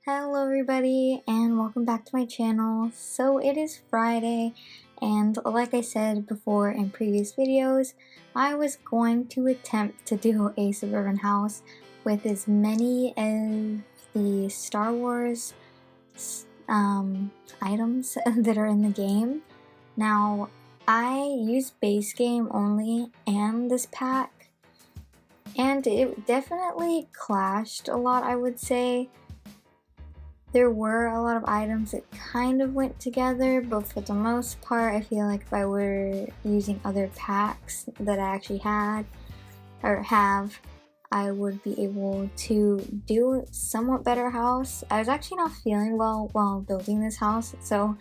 Hello everybody and welcome back to my channel. So it is Friday and like I said before in previous videos, I was going to attempt to do a suburban house with as many of the Star Wars items that are in the game. Now I used base game only and this pack, and it definitely clashed a lot, I would say. There were a lot of items that kind of went together, but for the most part, I feel like if I were using other packs that I actually had or have, I would be able to do a somewhat better house. I was actually not feeling well while building this house, so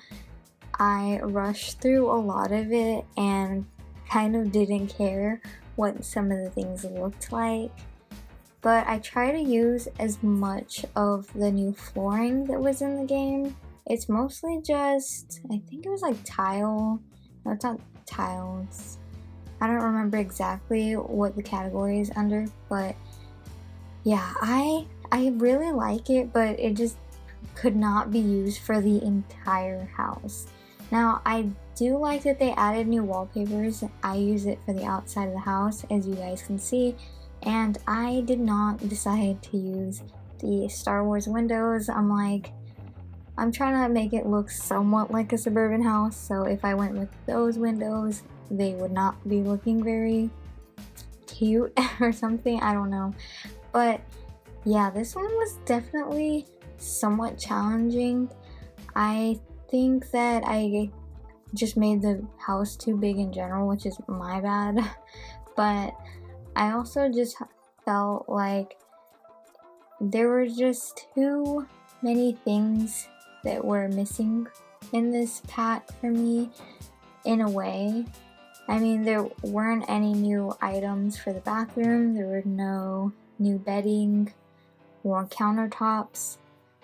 I rushed through a lot of it and kind of didn't care what some of the things looked like. But I try to use as much of the new flooring that was in the game. It's mostly just, I think it was like tile. No, it's not tiles. I don't remember exactly what the category is under, but yeah, I really like it, but it just could not be used for the entire house. Now, I do like that they added new wallpapers. I use it for the outside of the house, as you guys can see. And I did not decide to use the Star Wars windows. I'm trying to make it look somewhat like a suburban house, so if I went with those windows, they would not be looking very cute or something, I don't know. But yeah, this one was definitely somewhat challenging. I think that I just made the house too big in general, which is my bad, but I also just felt like there were just too many things that were missing in this pack for me, in a way. I mean, there weren't any new items for the bathroom, there were no new bedding or countertops,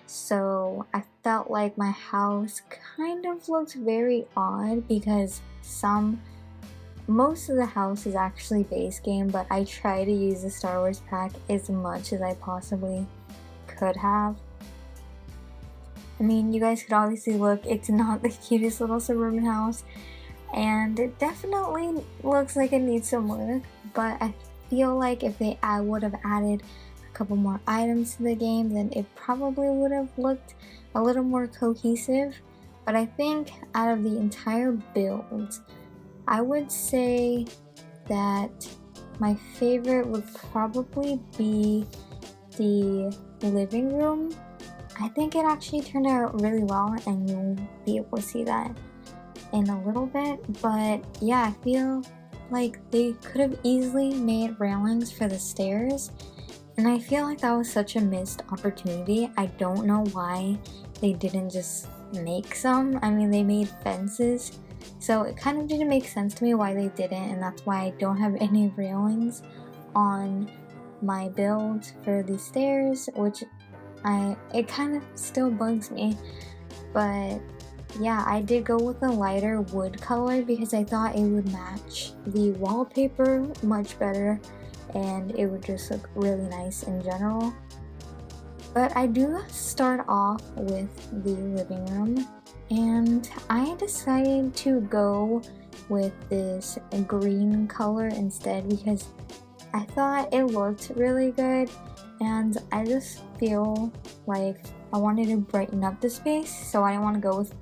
so I felt like my house kind of looked very odd because most of the house is actually base game, but I try to use the Star Wars pack as much as I possibly could have. I mean, you guys could obviously look, it's not the cutest little suburban house, and it definitely looks like it needs some work, but I feel like if I would have added a couple more items to the game, then it probably would have looked a little more cohesive. But I think out of the entire build, I would say that my favorite would probably be the living room. I think it actually turned out really well, and you'll be able to see that in a little bit. But yeah, I feel like they could have easily made railings for the stairs, and I feel like that was such a missed opportunity. I don't know why they didn't just make some. I mean, they made fences, so it kind of didn't make sense to me why they didn't, and that's why I don't have any railings on my build for the stairs, which it kind of still bugs me. But yeah, I did go with a lighter wood color because I thought it would match the wallpaper much better and it would just look really nice in general. But I do start off with the living room, and I decided to go with this green color instead because I thought it looked really good, and I just feel like I wanted to brighten up the space, so I didn't want to go with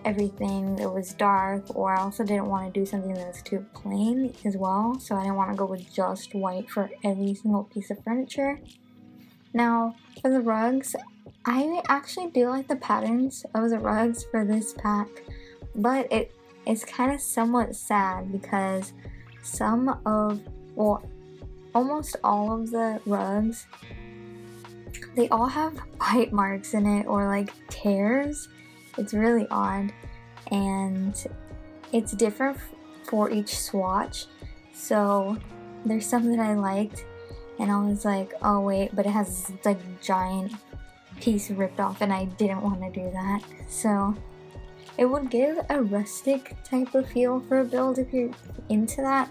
everything that was dark, or I also didn't want to do something that was too plain as well, so I didn't want to go with just white for every single piece of furniture. Now, for the rugs, I actually do like the patterns of the rugs for this pack, but it's kind of somewhat sad because almost all of the rugs, they all have bite marks in it or like tears. It's really odd, and it's different for each swatch. So there's some that I liked, and I was like, oh wait, but it has like giant piece ripped off, and I didn't want to do that. So it would give a rustic type of feel for a build if you're into that,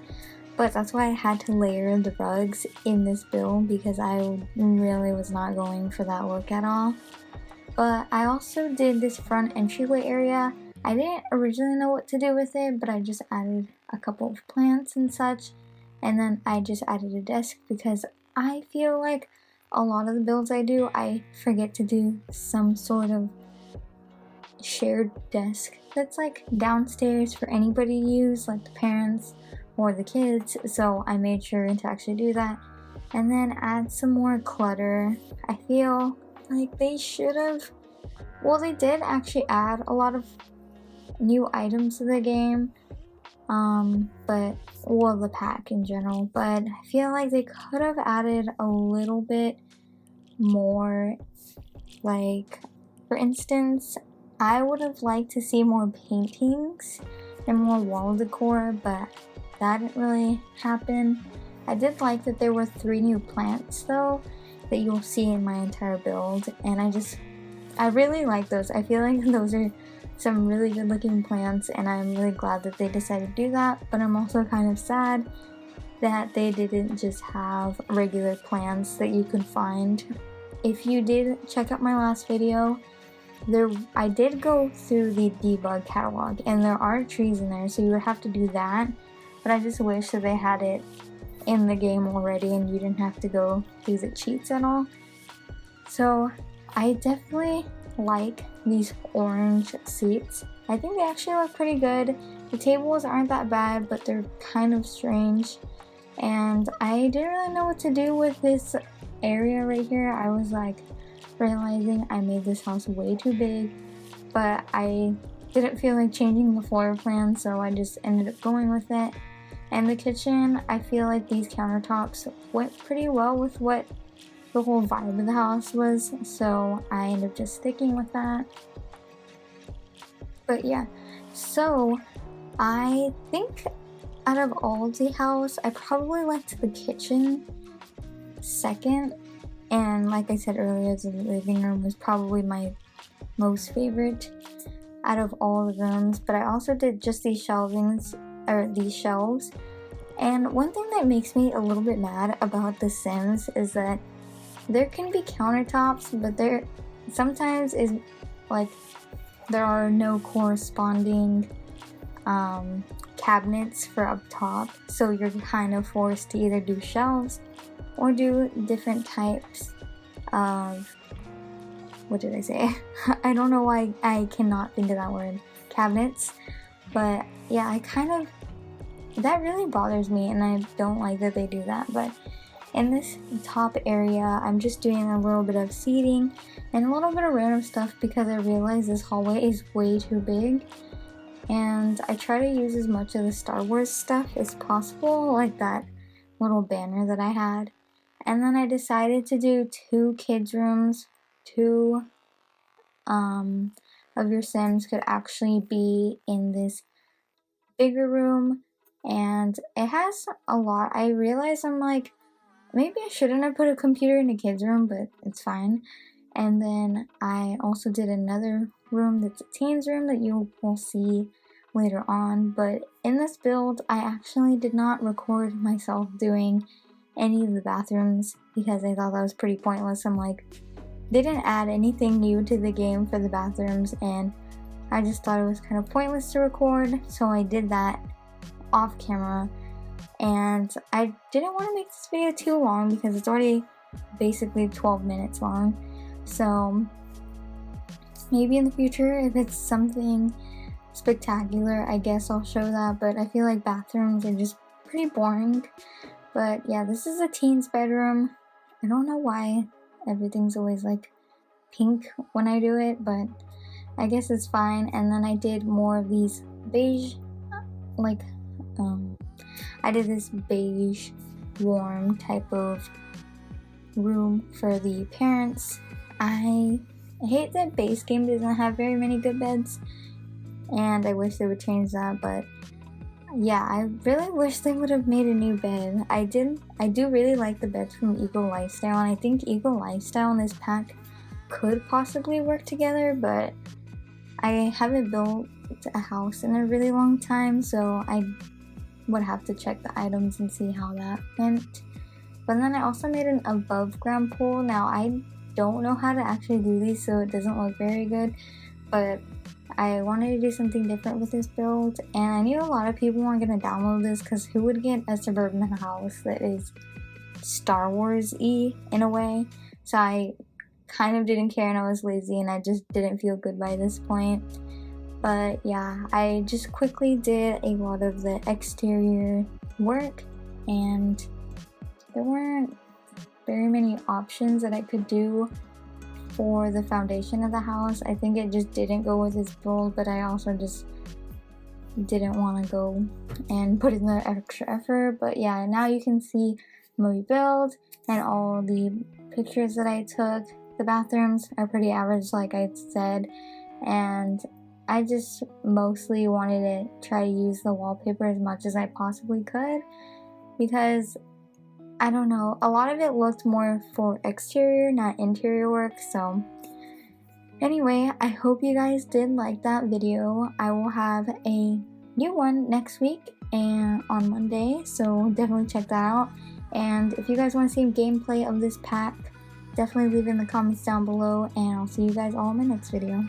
but that's why I had to layer the rugs in this build because I really was not going for that look at all. But I also did this front entryway area. I didn't originally know what to do with it, but I just added a couple of plants and such. And then I just added a desk because I feel like a lot of the builds I do, I forget to do some sort of shared desk that's like downstairs for anybody to use, like the parents or the kids. So I made sure to actually do that. And then add some more clutter. I feel like they should have, well, they did actually add a lot of new items to the game, but, well, the pack in general, but I feel like they could have added a little bit more. Like, for instance, I would have liked to see more paintings and more wall decor, but that didn't really happen. I did like that there were 3 new plants though that you'll see in my entire build, and I really like those. I feel like those are some really good looking plants, and I'm really glad that they decided to do that, but I'm also kind of sad that they didn't just have regular plants that you could find. If you did check out my last video, I did go through the debug catalog, and there are trees in there, so you would have to do that, but I just wish that they had it in the game already and you didn't have to go through the cheats and all. So I definitely like these orange seats. I think they actually look pretty good. The tables aren't that bad, but they're kind of strange, and I didn't really know what to do with this area right here. I was like realizing I made this house way too big, but I didn't feel like changing the floor plan, so I just ended up going with it. And the kitchen, I feel like these countertops went pretty well with what the whole vibe of the house was, so I ended up just sticking with that. But yeah, so I think out of all the house, I probably liked the kitchen second, and like I said earlier, the living room was probably my most favorite out of all the rooms. But I also did just these shelvings, or these shelves. And one thing that makes me a little bit mad about The Sims is that there can be countertops, but there sometimes is like there are no corresponding cabinets for up top, so you're kind of forced to either do shelves or do different types of, what did I say? I don't know why I cannot think of that word, cabinets. But yeah, that really bothers me, and I don't like that they do that. But in this top area, I'm just doing a little bit of seating and a little bit of random stuff because I realize this hallway is way too big, and I try to use as much of the Star Wars stuff as possible, like that little banner that I had. And then I decided to do 2 kids rooms. 2 of your Sims could actually be in this bigger room, and it has a lot. I realize I'm like, maybe I shouldn't have put a computer in a kid's room, but it's fine. And then I also did another room that's a teen's room that you will see later on. But in this build, I actually did not record myself doing any of the bathrooms because I thought that was pretty pointless. I'm like, they didn't add anything new to the game for the bathrooms, and I just thought it was kind of pointless to record, so I did that off camera. And I didn't want to make this video too long because it's already basically 12 minutes long. So maybe in the future, if it's something spectacular, I guess I'll show that. But I feel like bathrooms are just pretty boring. But yeah, this is a teen's bedroom. I don't know why everything's always like pink when I do it, but I guess it's fine. And then I did more of these beige, like, I did this beige warm type of room for the parents. I hate that base game doesn't have very many good beds, and I wish they would change that. But yeah, I really wish they would have made a new bed. I do really like the beds from Eagle Lifestyle, and I think Eagle Lifestyle and this pack could possibly work together, but I haven't built a house in a really long time, so I would have to check the items and see how that went. But then I also made an above ground pool. Now I don't know how to actually do these, so it doesn't look very good, but I wanted to do something different with this build, and I knew a lot of people weren't going to download this because who would get a suburban house that is Star Wars-y in a way? So I kind of didn't care, and I was lazy, and I just didn't feel good by this point. But yeah, I just quickly did a lot of the exterior work, and there weren't very many options that I could do for the foundation of the house. I think it just didn't go with this build, but I also just didn't want to go and put in the extra effort. But yeah, now you can see my build and all the pictures that I took. The bathrooms are pretty average, like I said, and I just mostly wanted to try to use the wallpaper as much as I possibly could, because I don't know, a lot of it looked more for exterior, not interior work. So anyway, I hope you guys did like that video. I will have a new one next week and on Monday, so definitely check that out. And if you guys want to see gameplay of this pack, definitely leave it in the comments down below, and I'll see you guys all in my next video.